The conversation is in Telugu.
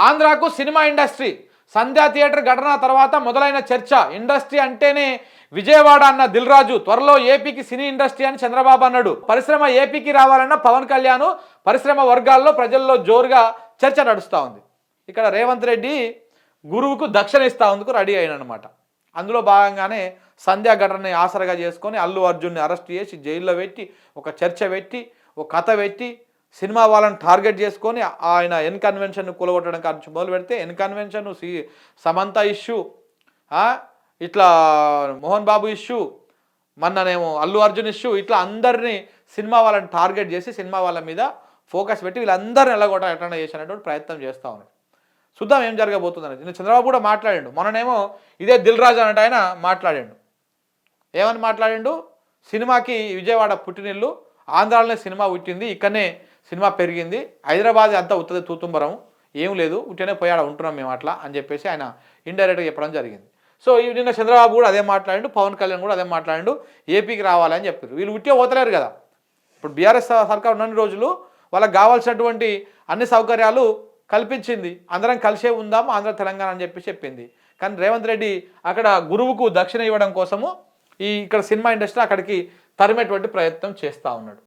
ఆంధ్రాకు సినిమా ఇండస్ట్రీ సంధ్యా థియేటర్ ఘటన తర్వాత మొదలైన చర్చ. ఇండస్ట్రీ అంటేనే విజయవాడ అన్న దిల్ రాజు, త్వరలో ఏపీకి సినీ ఇండస్ట్రీ అని చంద్రబాబు అన్నాడు. పరిశ్రమ ఏపీకి రావాలన్న పవన్ కళ్యాణ్, పరిశ్రమ వర్గాల్లో ప్రజల్లో జోరుగా చర్చ నడుస్తూ ఉంది. ఇక్కడ రేవంత్ రెడ్డి గురువుకు దక్షిణ ఇస్తా ఉందుకు రెడీ అయినమాట. అందులో భాగంగానే సంధ్యా ఘటనని ఆసరగా చేసుకొని అల్లు అర్జున్ని అరెస్ట్ చేసి జైల్లో పెట్టి ఒక చర్చ పెట్టి ఒక కథ పెట్టి సినిమా వాళ్ళని టార్గెట్ చేసుకొని ఆయన ఎన్ కన్వెన్షన్ కూలగొట్టడం కాదు మొదలు పెడితే ఎన్ కన్వెన్షన్, సమంత ఇష్యూ, ఇట్లా మోహన్ బాబు ఇష్యూ, మొన్ననేమో అల్లు అర్జున్ ఇష్యూ, ఇట్లా అందరినీ సినిమా వాళ్ళని టార్గెట్ చేసి సినిమా వాళ్ళ మీద ఫోకస్ పెట్టి వీళ్ళందరిని ఎలాగొట్టాలన్నా చేసినటువంటి ప్రయత్నం చేస్తూ ఉన్నారు. చూద్దాం ఏం జరగబోతుందని. నేను చంద్రబాబు కూడా మాట్లాడిండు. మొన్ననేమో ఇదే దిల్ రాజు అన్నట్టు ఆయన మాట్లాడిండు. ఏమని మాట్లాడిండు? సినిమాకి విజయవాడ పుట్టినిల్లు, ఆంధ్రాలోనే సినిమా పుట్టింది, ఇక్కడనే సినిమా పెరిగింది, హైదరాబాద్ అంతా ఉత్తది తూతుంబరం, ఏం లేదు, ఉట్టినే పోయాడ ఉంటున్నాం మేము అట్లా అని చెప్పేసి ఆయన ఇండైరెక్ట్గా చెప్పడం జరిగింది. సో నిన్న చంద్రబాబు కూడా అదే మాట్లాడిండు, పవన్ కళ్యాణ్ కూడా అదే మాట్లాడిండు, ఏపీకి రావాలని చెప్పారు. వీళ్ళు ఉట్టే పోతలేరు కదా. ఇప్పుడు బీఆర్ఎస్ సర్కార్ ఉన్నన్ని రోజులు వాళ్ళకి కావాల్సినటువంటి అన్ని సౌకర్యాలు కల్పించింది, అందరం కలిసే ఉందాం ఆంధ్ర తెలంగాణ అని చెప్పి చెప్పింది. కానీ రేవంత్ రెడ్డి అక్కడ గురువుకు దక్షిణ ఇవ్వడం కోసము ఇక్కడ సినిమా ఇండస్ట్రీ అక్కడికి తరిమేటువంటి ప్రయత్నం చేస్తూ ఉన్నాడు.